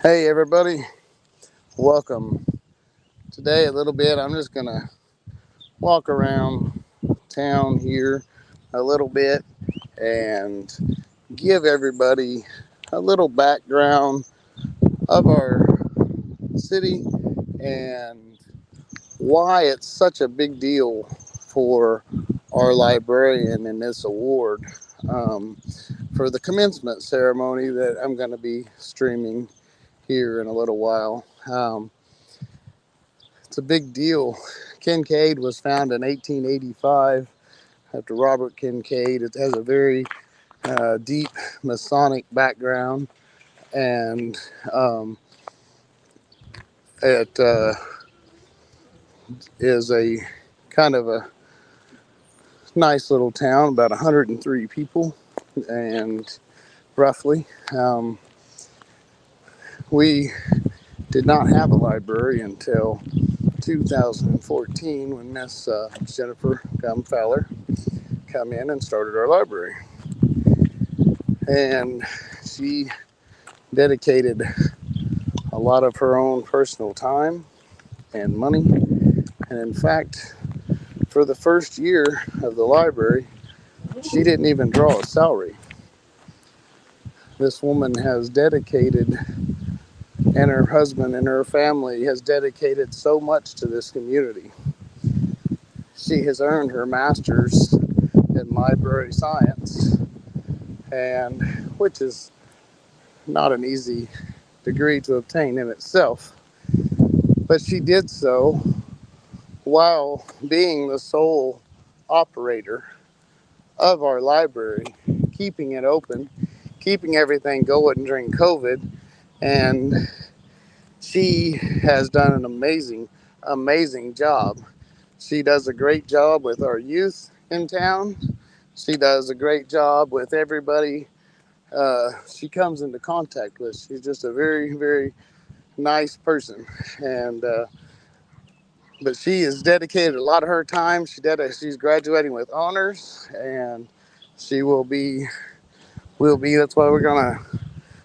Hey everybody, welcome. Today a little bit, I'm just gonna walk around town here a little bit and give everybody a little background of our city and why it's such a big deal for our librarian in this award um, for the commencement ceremony that I'm going to be streaming here in a little while. It's a big deal. Kincaid was found in 1885 after Robert Kincaid. It has a very deep Masonic background, and it is a kind of a nice little town, about 103 people, and roughly. We did not have a library until 2014 when Miss Jennifer Gumfowler come in and started our library. And she dedicated a lot of her own personal time and money. And in fact, for the first year of the library, she didn't even draw a salary. This woman has dedicated, and her husband and her family has dedicated so much to this community. She has earned her master's in library science, and which is not an easy degree to obtain in itself. But she did so while being the sole operator of our library, keeping it open, keeping everything going during COVID. And she has done an amazing job. She does a great job with our youth in town. She does a great job with everybody she comes into contact with. She's just a very nice person. And but she has dedicated a lot of her time. She's graduating with honors, and she will be. That's why we're gonna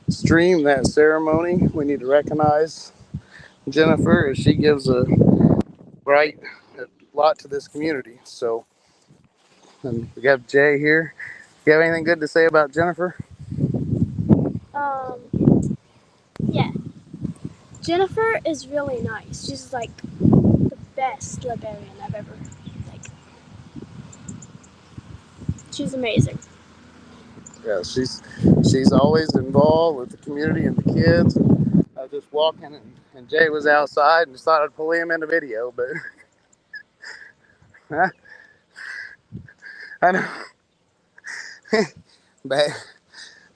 stream that ceremony. We need to recognize Jennifer as she gives a bright lot to this community. So, and we have Jay here. You have anything good to say about Jennifer? Yeah. Jennifer is really nice. She's like the best librarian I've ever like. She's amazing. Yeah, she's always involved with the community and the kids. I was just walking, and Jay was outside and just thought I'd pull him in the video, but I know. But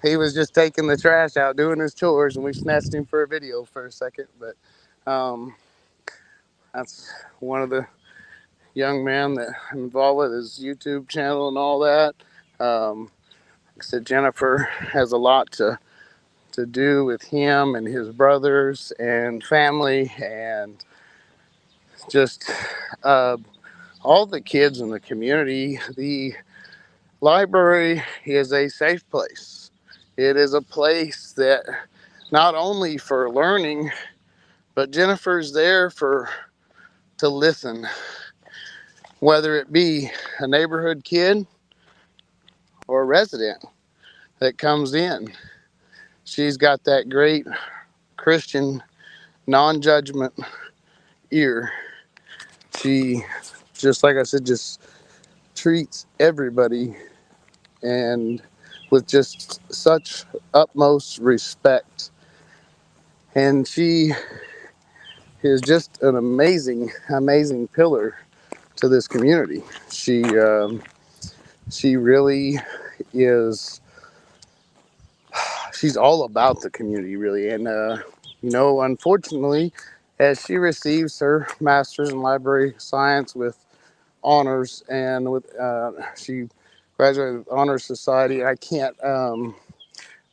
he was just taking the trash out, doing his chores, and we snatched him for a video for a second. But that's one of the young men that I'm involved with his YouTube channel and all that. Like I said, Jennifer has a lot to do with him and his brothers and family, and just uh, all the kids in the community. The library is a safe place. It is a place that not only for learning, but Jennifer's there for to listen, whether it be a neighborhood kid or a resident that comes in. She's got that great Christian non-judgment ear. She, just like I said, just treats everybody and with just such utmost respect. And she is just an amazing pillar to this community. She really is. She's all about the community, really. And unfortunately, as she receives her master's in library science with honors, and with she graduated with honors society. I can't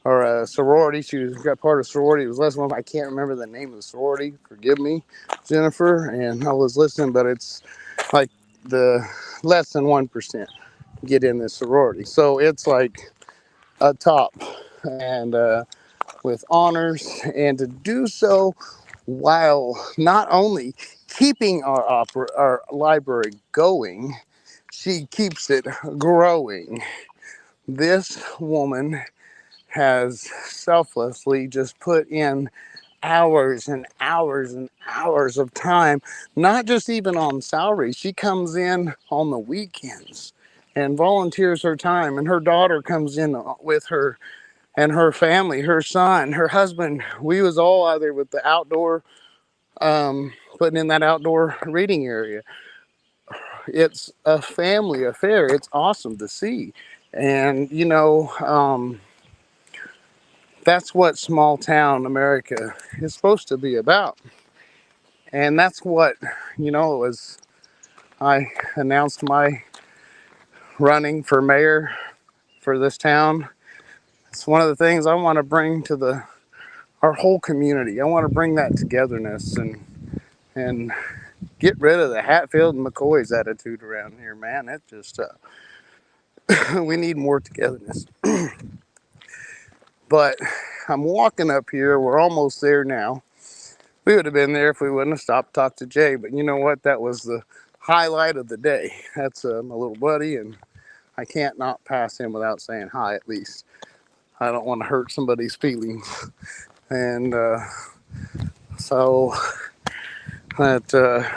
or a sorority. She got part of a sorority. It was less one. I can't remember the name of the sorority. Forgive me, Jennifer. And I was listening, but it's like the less than 1% get in this sorority. So it's like a top, and with honors, and to do so while not only keeping our library going, she keeps it growing. This woman has selflessly just put in hours and hours and hours of time, not just even on salary. She comes in on the weekends and volunteers her time, and her daughter comes in with her and her family, her son, her husband. We was all out there with the outdoor, putting in that outdoor reading area. It's a family affair. It's awesome to see. And, that's what small town America is supposed to be about. And that's what, as I announced my running for mayor for this town. It's one of the things I want to bring to our whole community. I want to bring that togetherness and get rid of the Hatfield and McCoy's attitude around here, man. It just we need more togetherness. But I'm walking up here. We're almost there now. We would have been there if we wouldn't have stopped to talk to Jay. But you know what? That was the highlight of the day. That's my little buddy, and I can't not pass him without saying hi at least. I don't want to hurt somebody's feelings. And so that,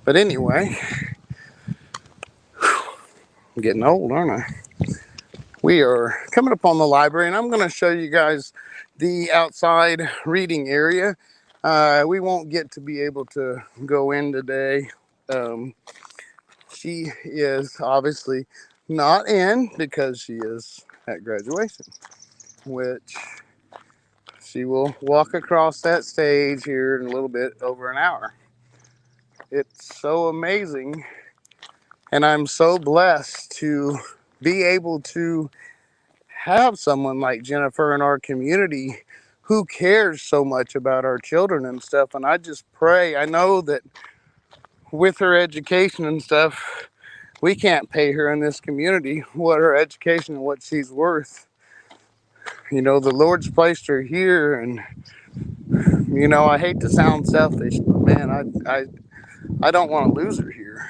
but anyway, I'm getting old, aren't I? We are coming up on the library, and I'm going to show you guys the outside reading area. We won't get to be able to go in today. She is obviously not in because she is at graduation, which she will walk across that stage here in a little bit over an hour. It's so amazing, and I'm so blessed to be able to have someone like Jennifer in our community who cares so much about our children and stuff. And I just pray, I know that with her education and stuff, we can't pay her in this community what her education and what she's worth. The Lord's placed her here, and I hate to sound selfish, but man, I don't want to lose her here.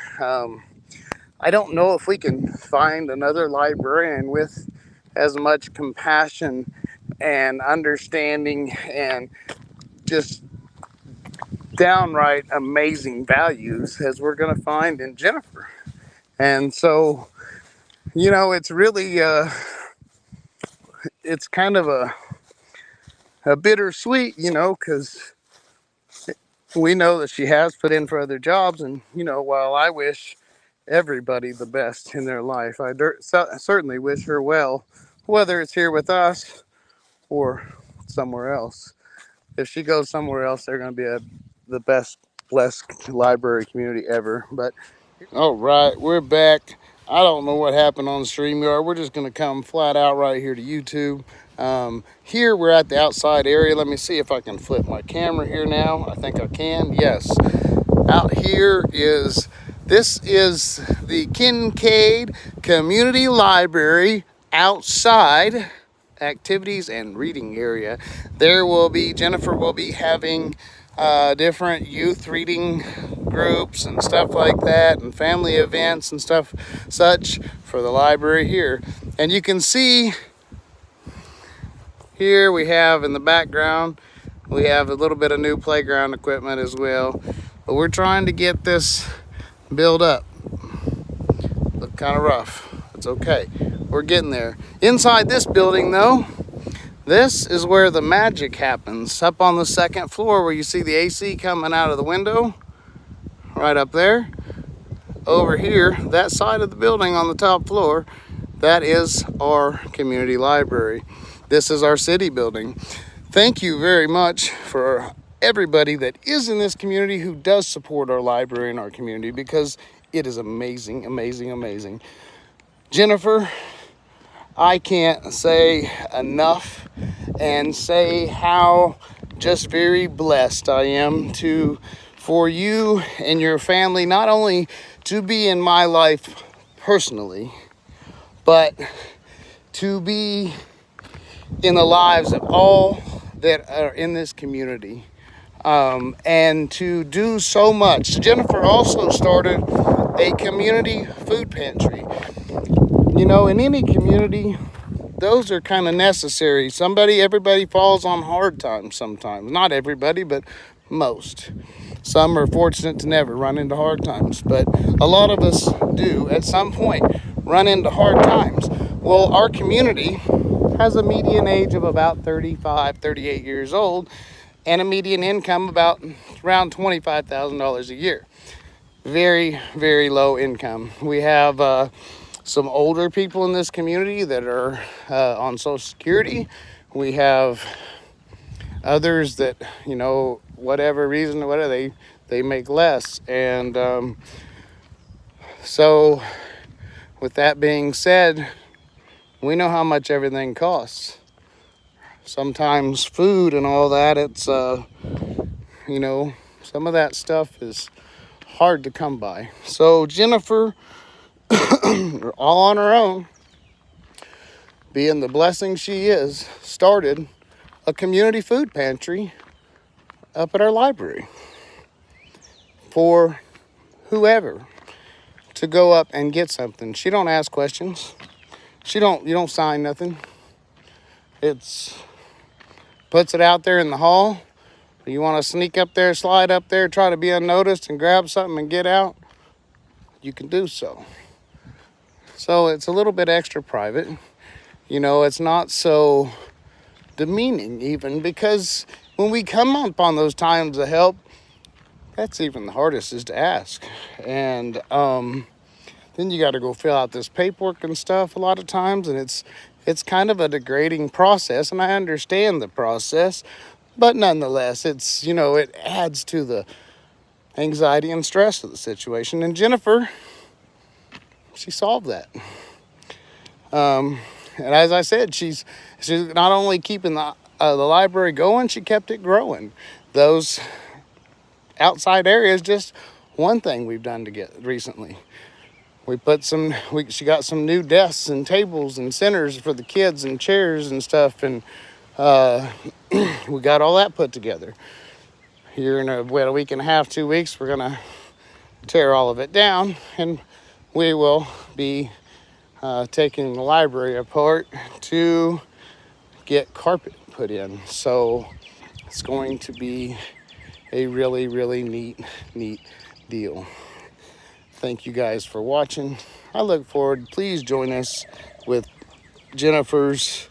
I don't know if we can find another librarian with as much compassion and understanding and just downright amazing values as we're going to find in Jennifer. And so, it's really, it's kind of a bittersweet, because we know that she has put in for other jobs. And, while I wish everybody the best in their life, I certainly wish her well, whether it's here with us or somewhere else. If she goes somewhere else, they're going to be the best blessed library community ever. But all right, we're back. I don't know what happened on the StreamYard. We're just going to come flat out right here to YouTube. Here we're at the outside area. Let me see if I can flip my camera here now. I think I can. Yes. Out here this is the Kincaid Community Library outside activities and reading area. Jennifer will be having different youth reading groups and stuff like that, and family events and such for the library here. And you can see here we have in the background, we have a little bit of new playground equipment as well. But we're trying to get this built up. Look kind of rough. It's okay. We're getting there. Inside this building though, this is where the magic happens. Up on the second floor where you see the AC coming out of the window. Right up there. Over here, that side of the building on the top floor, that is our community library. This is our city building. Thank you very much for everybody that is in this community who does support our library and our community, because it is amazing, amazing, amazing. Jennifer, I can't say enough and say how just very blessed I am for you and your family, not only to be in my life personally, but to be in the lives of all that are in this community, and to do so much. Jennifer also started a community food pantry. You know, in any community, those are kind of necessary. Everybody falls on hard times sometimes. Not everybody, but most. Some are fortunate to never run into hard times, but a lot of us do at some point run into hard times. Well, our community has a median age of about 35, 38 years old, and a median income about around $25,000 a year. Very, very low income. We have some older people in this community that are on Social Security. We have others that, you know, whatever reason, whatever, they make less. And so, with that being said, we know how much everything costs. Sometimes food and all that, it's, you know, some of that stuff is hard to come by. So Jennifer, all on her own, being the blessing she is, started a community food pantry up at our library for whoever to go up and get something. She don't ask questions. You don't sign nothing. It's puts it out there in the hall. You want to sneak up there, slide up there, try to be unnoticed and grab something and get out, you can do so. So it's a little bit extra private. You know, it's not so demeaning even, because when we come upon those times of help, that's even the hardest, is to ask. And then you got to go fill out this paperwork and stuff a lot of times, and it's kind of a degrading process, and I understand the process, but nonetheless, it's, you know, it adds to the anxiety and stress of the situation. And Jennifer, she solved that. And as I said, she's not only keeping the library going, she kept it growing. Those outside areas, just one thing we've done to get recently. She got some new desks and tables and centers for the kids and chairs and stuff, and we got all that put together. Here in a week and a half, 2 weeks, we're gonna tear all of it down, and we will be taking the library apart to get carpet put in. So it's going to be a really, really neat deal. Thank you guys for watching. I look forward. Please join us with Jennifer's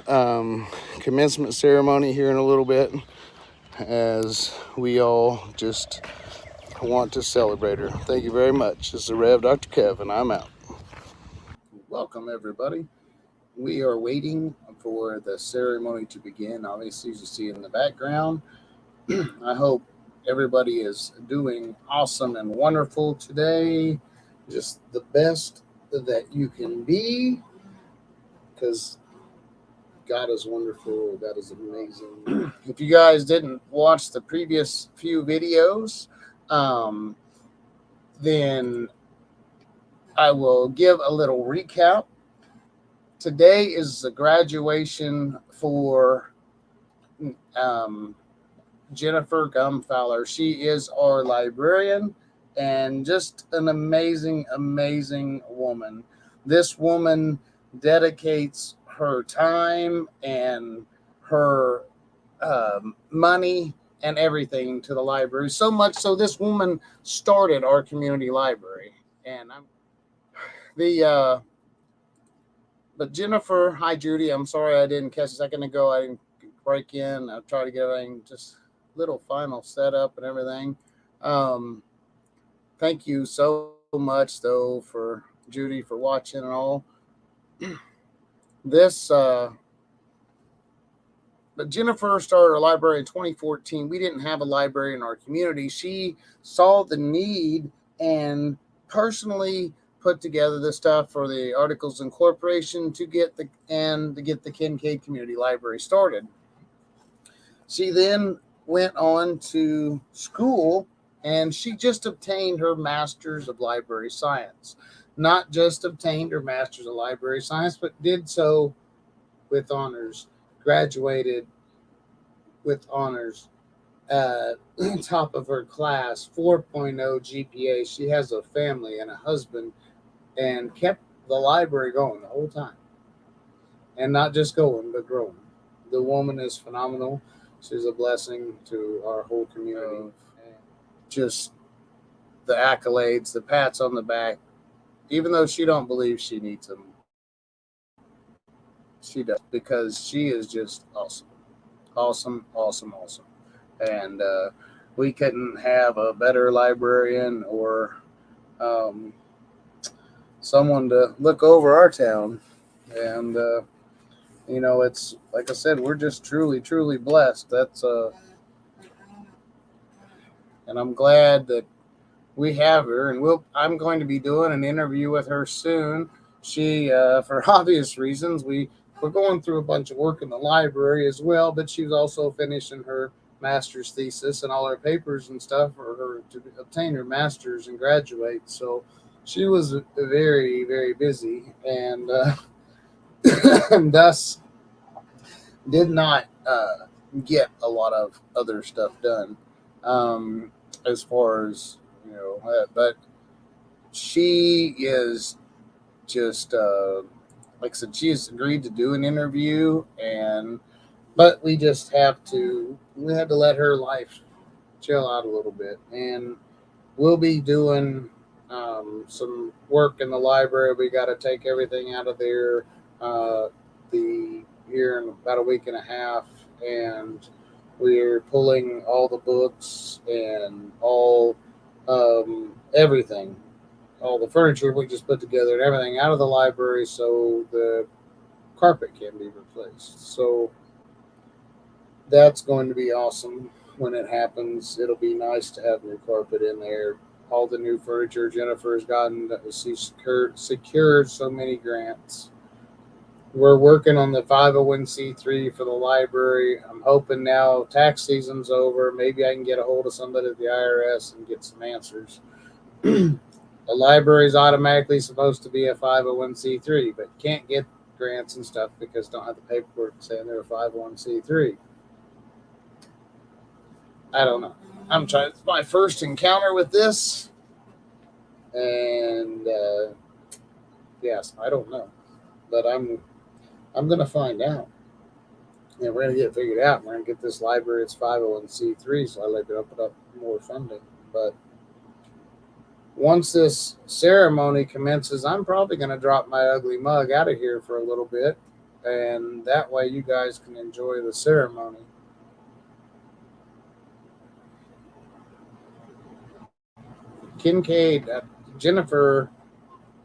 commencement ceremony here in a little bit, as we all just want to celebrate her. Thank you very much. This is the Rev. Dr. Kev, and I'm out. Welcome, everybody. We are waiting for the ceremony to begin. Obviously, as you see in the background, I hope everybody is doing awesome and wonderful today. Just the best that you can be, because God is wonderful. God is amazing. If you guys didn't watch the previous few videos, then I will give a little recap. Today is the graduation for Jennifer Gumfowler. She is our librarian, and just an amazing, amazing woman. This woman dedicates her time and her money and everything to the library. So much so, this woman started our community library. And but Jennifer, hi Judy. I'm sorry I didn't catch a second ago. I didn't break in. I'll try to get everything just little final setup and everything. Thank you so much though for Judy for watching and all. But Jennifer started a library in 2014. We didn't have a library in our community. She saw the need and personally put together the stuff for the Articles of Incorporation to get the Kincaid Community Library started. She then went on to school, and she just obtained her Master's of Library Science. Not just obtained her Master's of Library Science, but did so with honors, graduated with honors, uh, top of her class, 4.0 GPA. She has a family and a husband, and kept the library going the whole time. And not just going, but growing. The woman is phenomenal. She's a blessing to our whole community. Just the accolades, the pats on the back, even though she don't believe she needs them, she does because she is just awesome, awesome, awesome, awesome. And we couldn't have a better librarian or um, someone to look over our town. And it's like I said, we're just truly, truly blessed. And I'm glad that we have her, and I'm going to be doing an interview with her soon. She, for obvious reasons, we're going through a bunch of work in the library as well, but she's also finishing her master's thesis and all her papers and stuff for her to obtain her master's and graduate. So she was very, very busy, and and thus did not get a lot of other stuff done, as far as but she is just like I said, she has agreed to do an interview, and but we had to let her life chill out a little bit, and we'll be doing some work in the library. We got to take everything out of there the here in about a week and a half, and we're pulling all the books and all everything, all the furniture we just put together and everything out of the library so the carpet can be replaced. So that's going to be awesome when it happens. It'll be nice to have new carpet in there. All the new furniture Jennifer's gotten, she secured so many grants. We're working on the 501c3 for the library. I'm hoping now tax season's over. Maybe I can get a hold of somebody at the IRS and get some answers. The library is automatically supposed to be a 501c3, but can't get grants and stuff because don't have the paperwork saying they're a 501c3. I don't know. I'm trying. It's my first encounter with this, and yes, I don't know, but I'm gonna find out, and we're gonna get it figured out. We're gonna get this library. It's 501c3, so I can open up more funding. But once this ceremony commences, I'm probably gonna drop my ugly mug out of here for a little bit, and that way you guys can enjoy the ceremony. Kincaid, Jennifer.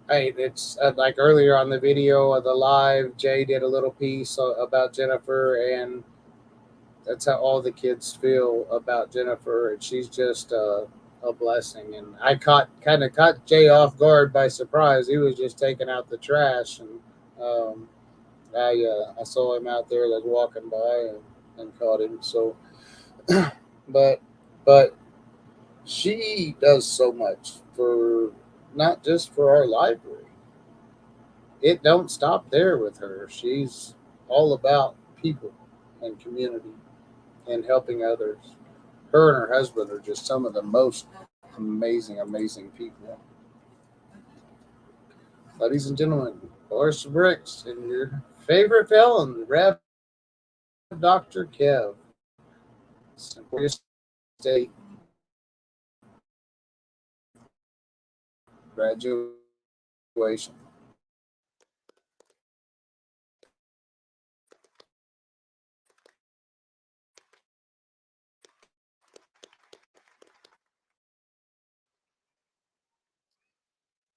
Hey, it's like earlier on the video of the live, Jay did a little piece about Jennifer, and that's how all the kids feel about Jennifer, and she's just a blessing. And I kind of caught Jay off guard by surprise. He was just taking out the trash, and um, I saw him out there like walking by and caught him. So, but but she does so much for not just for our library. It don't stop there with her. She's all about people and community and helping others. Her and her husband are just some of the most amazing, amazing people. Ladies and gentlemen, Boris Bricks and your favorite felon, Rev Dr. Kev. Emporia State graduation.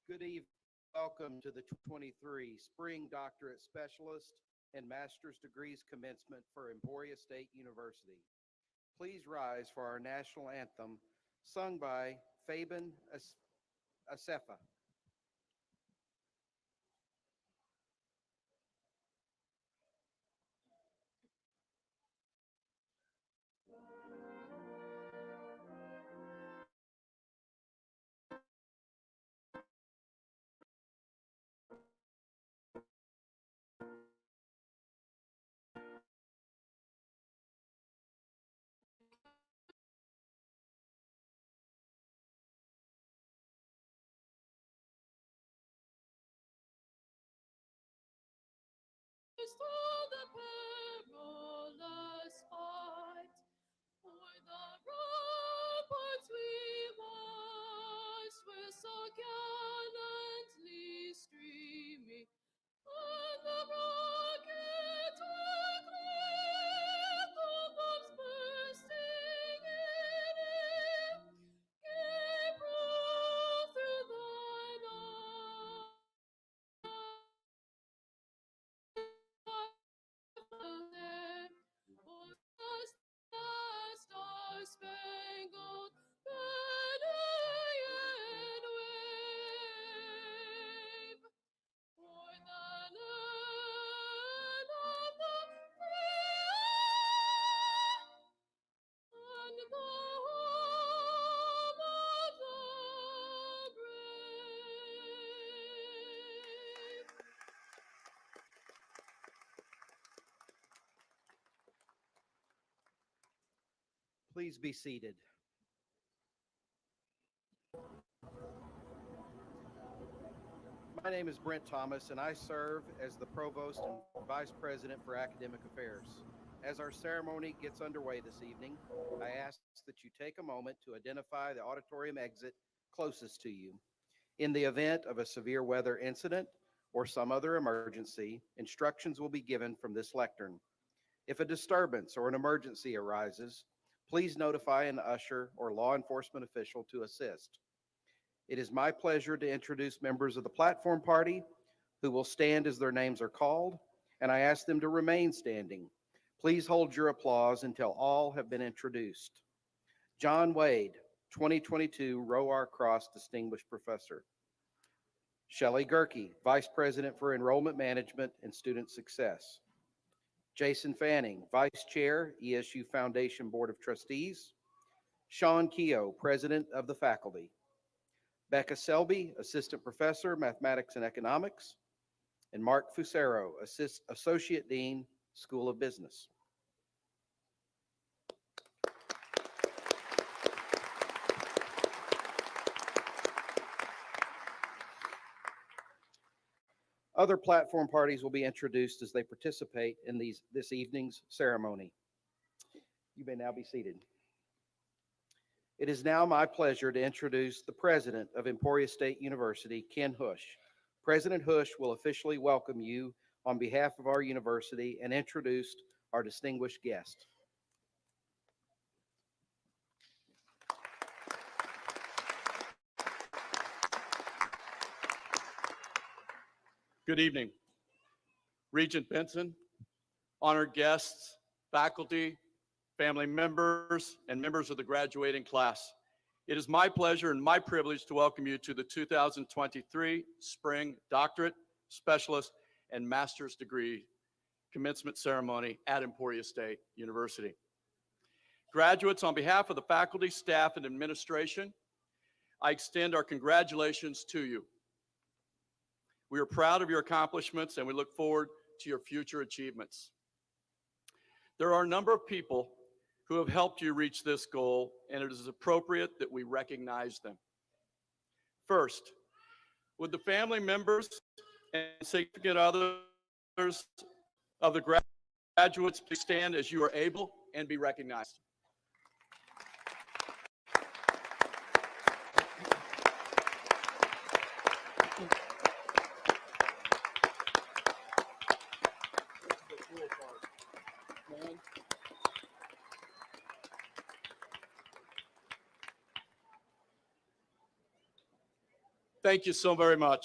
Good evening. Welcome to the 2023 Spring Doctorate Specialist and Master's Degrees Commencement for Emporia State University. Please rise for our national anthem, sung by Fabian Asefa. Please be seated. My name is Brent Thomas, and I serve as the Provost and Vice President for Academic Affairs. As our ceremony gets underway this evening, I ask that you take a moment to identify the auditorium exit closest to you. In the event of a severe weather incident or some other emergency, instructions will be given from this lectern. If a disturbance or an emergency arises, please notify an usher or law enforcement official to assist. It is my pleasure to introduce members of the platform party who will stand as their names are called, and I ask them to remain standing. Please hold your applause until all have been introduced. John Wade, 2022 Row R Cross Distinguished Professor. Shelley Gerke, Vice President for Enrollment Management and Student Success. Jason Fanning, Vice Chair, ESU Foundation Board of Trustees. Sean Keogh, President of the Faculty. Becca Selby, Assistant Professor, Mathematics and Economics. And Mark Fusero, Associate Dean, School of Business. Other platform parties will be introduced as they participate in this evening's ceremony. You may now be seated. It is now my pleasure to introduce the President of Emporia State University, Ken Hush. President Hush will officially welcome you on behalf of our university and introduce our distinguished guest. Good evening, Regent Benson, honored guests, faculty, family members, and members of the graduating class. It is my pleasure and my privilege to welcome you to the 2023 Spring Doctorate, Specialist, and Master's Degree Commencement Ceremony at Emporia State University. Graduates, on behalf of the faculty, staff, and administration, I extend our congratulations to you. We are proud of your accomplishments and we look forward to your future achievements. There are a number of people who have helped you reach this goal, and it is appropriate that we recognize them. First, would the family members and significant others of the graduates please stand as you are able and be recognized. Thank you so very much.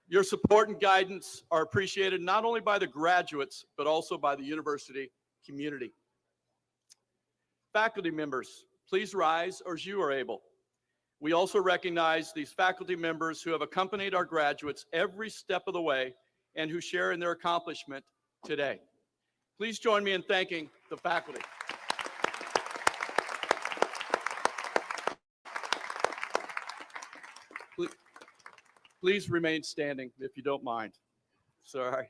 Your support and guidance are appreciated not only by the graduates, but also by the university community. Faculty members, please rise as you are able. We also recognize these faculty members who have accompanied our graduates every step of the way and who share in their accomplishment today. Please join me in thanking the faculty. Please remain standing if you don't mind. Sorry.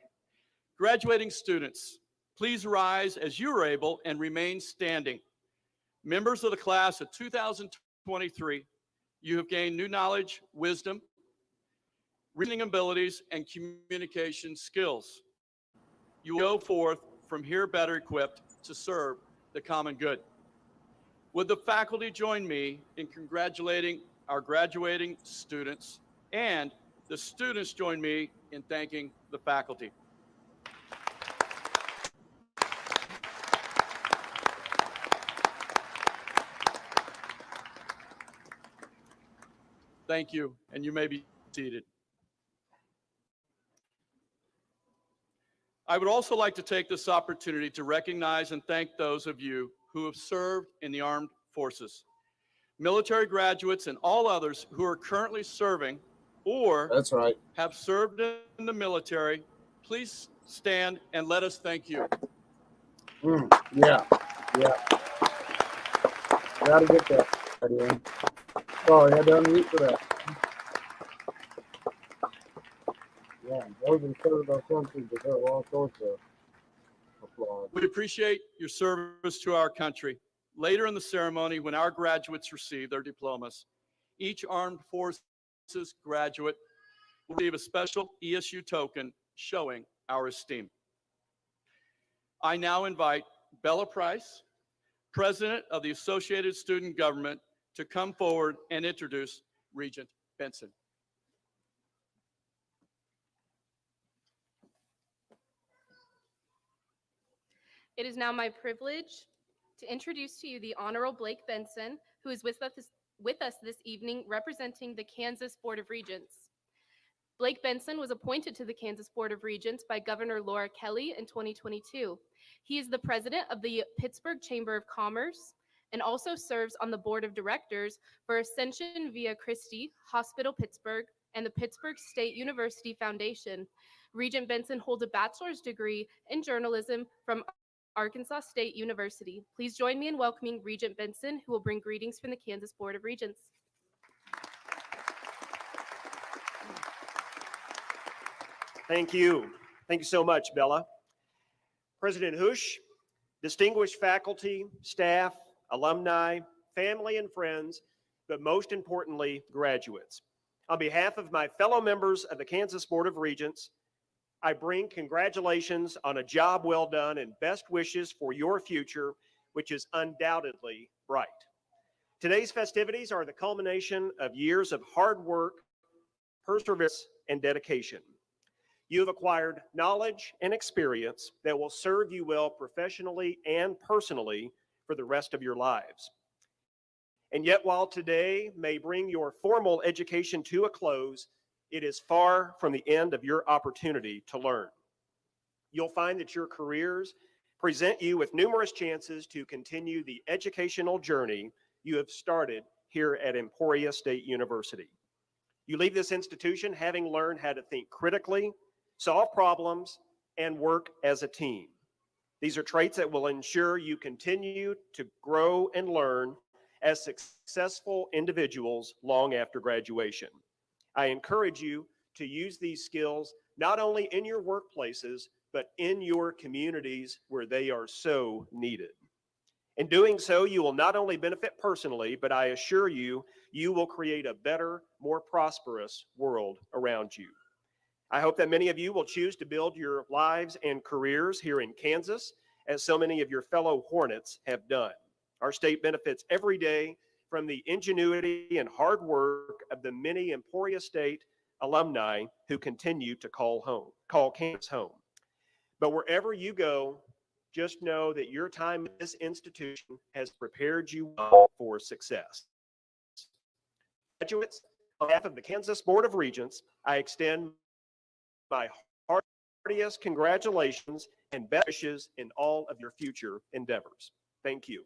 Graduating students, please rise as you are able and remain standing. Members of the class of 2023, you have gained new knowledge, wisdom, reasoning abilities, and communication skills. You will go forth from here better equipped to serve the common good. Would the faculty join me in congratulating our graduating students, and the students join me in thanking the faculty. Thank you, and you may be seated. I would also like to take this opportunity to recognize and thank those of you who have served in the armed forces. Military graduates and all others who are currently serving or That's right. have served in the military, please stand and let us thank you. Yeah. Gotta get that. Again. Oh, you had to unmute for that. Yeah, those who served our country deserve all sorts of applause. We appreciate your service to our country. Later in the ceremony, when our graduates receive their diplomas, each Armed Forces graduate will receive a special ESU token showing our esteem. I now invite Bella Price, President of the Associated Student Government, to come forward and introduce Regent Benson. It is now my privilege to introduce to you the Honorable Blake Benson, who is with us this evening representing the Kansas Board of Regents. Blake Benson was appointed to the Kansas Board of Regents by Governor Laura Kelly in 2022. He is the president of the Pittsburgh Chamber of Commerce and also serves on the board of directors for Ascension Via Christi Hospital Pittsburgh and the Pittsburgh State University Foundation. Regent Benson holds a bachelor's degree in journalism from Arkansas State University. Please join me in welcoming Regent Benson, who will bring greetings from the Kansas Board of Regents. Thank you. Thank you so much, Bella. President Hush, distinguished faculty, staff, alumni, family and friends, but most importantly, graduates. On behalf of my fellow members of the Kansas Board of Regents, I bring congratulations on a job well done and best wishes for your future, which is undoubtedly bright. Today's festivities are the culmination of years of hard work, perseverance, and dedication. You have acquired knowledge and experience that will serve you well professionally and personally for the rest of your lives. And yet, while today may bring your formal education to a close, it is far from the end of your opportunity to learn. You'll find that your careers present you with numerous chances to continue the educational journey you have started here at Emporia State University. You leave this institution having learned how to think critically, solve problems, and work as a team. These are traits that will ensure you continue to grow and learn as successful individuals long after graduation. I encourage you to use these skills not only in your workplaces, but in your communities where they are so needed. In doing so, you will not only benefit personally, but I assure you, you will create a better, more prosperous world around you. I hope that many of you will choose to build your lives and careers here in Kansas, as so many of your fellow Hornets have done. Our state benefits every day from the ingenuity and hard work of the many Emporia State alumni who continue to call Kansas home. But wherever you go, just know that your time at this institution has prepared you well for success. Graduates, on behalf of the Kansas Board of Regents, I extend my heartiest congratulations and best wishes in all of your future endeavors. Thank you.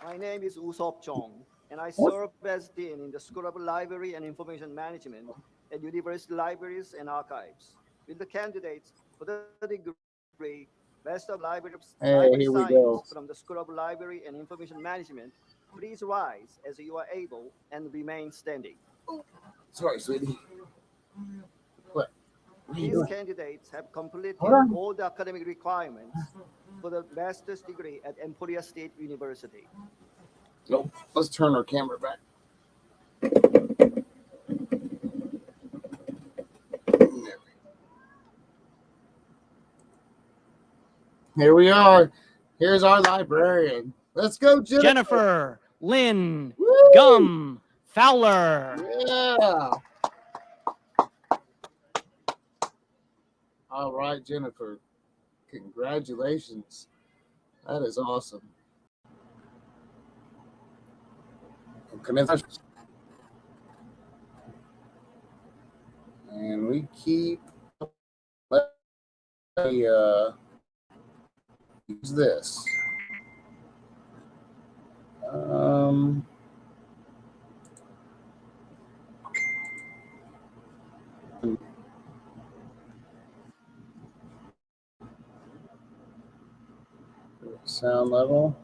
My name is Usop Chong, and I serve as Dean in the School of Library and Information Management at University Libraries and Archives. With the candidates for the degree Master of Library Science from the School of Library and Information Management, please rise as you are able and remain standing. Sorry, sweetie. What? These candidates have completed all the academic requirements for the master's degree at Emporia State University. Nope. Let's turn our camera back. Here we are. Here's our librarian. Let's go, Jennifer Lynn Woo! Gum Fowler. Yeah. All right, Jennifer. Congratulations. That is awesome. And we keep use this. Sound level.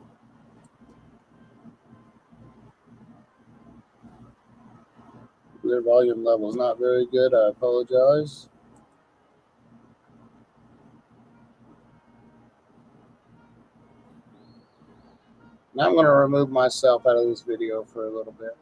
Their volume level is not very good. I apologize. I'm going to remove myself out of this video for a little bit.